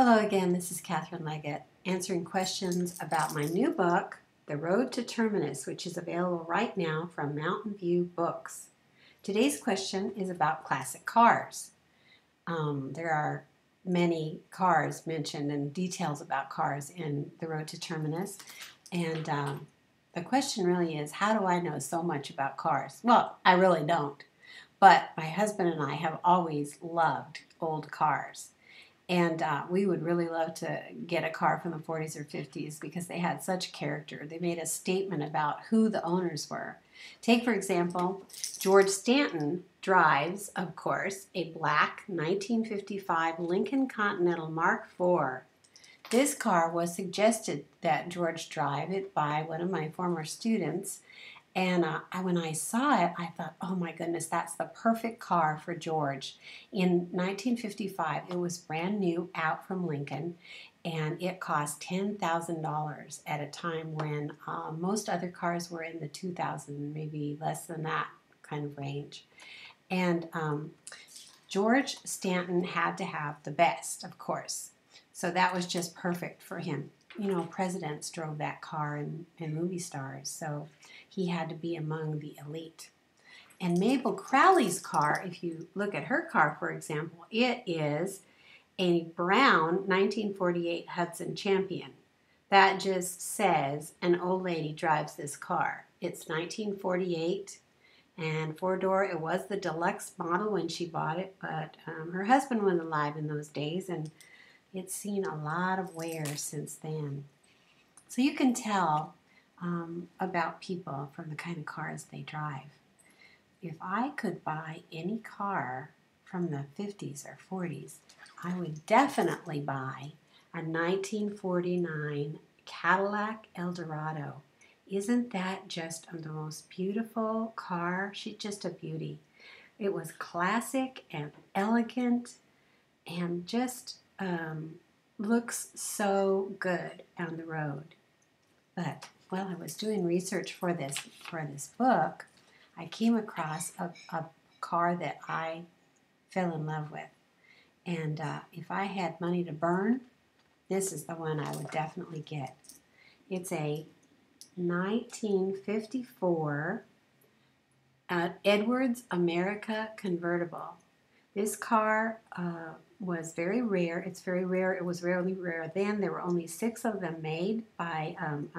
Hello again, this is Catherine Leggitt, answering questions about my new book, The Road to Terminus, which is available right now from Mountain View Books. Today's question is about classic cars. There are many cars mentioned and details about cars in The Road to Terminus, and the question really is, how do I know so much about cars? Well, I really don't, but my husband and I have always loved old cars. And we would really love to get a car from the 40s or 50s because they had such character. They made a statement about who the owners were. Take, for example, George Stanton drives, of course, a black 1955 Lincoln Continental Mark IV. This car was suggested that George drive it by one of my former students. And when I saw it, I thought, oh my goodness, that's the perfect car for George. In 1955, it was brand new out from Lincoln, and it cost $10,000 at a time when most other cars were in the 2000, maybe less than that kind of range. And George Stanton had to have the best, of course. So that was just perfect for him. You know, presidents drove that car and movie stars, so he had to be among the elite. And Mabel Crowley's car, if you look at her car, for example, it is a brown 1948 Hudson Champion. That just says an old lady drives this car. It's 1948 and four-door. It was the deluxe model when she bought it, but her husband was alive in those days, and it's seen a lot of wear since then. So you can tell about people from the kind of cars they drive. If I could buy any car from the 50s or 40s, I would definitely buy a 1949 Cadillac Eldorado. Isn't that just the most beautiful car? She's just a beauty. It was classic and elegant and just looks so good on the road. But while I was doing research for this book, I came across a car that I fell in love with. And if I had money to burn, this is the one I would definitely get. It's a 1954 Edwards America convertible. This car was very rare. It's very rare. It was rarely rare then. There were only 6 of them made by an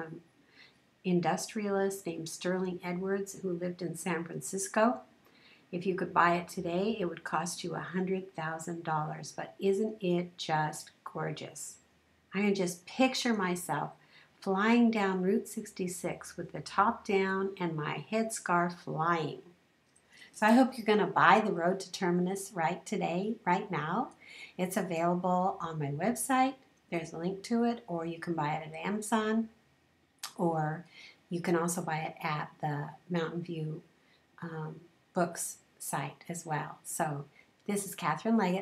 industrialist named Sterling Edwards who lived in San Francisco. If you could buy it today, it would cost you $100,000. But isn't it just gorgeous? I can just picture myself flying down Route 66 with the top down and my headscarf flying. So I hope you're going to buy The Road to Terminus right now. It's available on my website. There's a link to it, or you can buy it at Amazon, or you can also buy it at the Mountain View Books site as well. So this is Catherine Leggitt.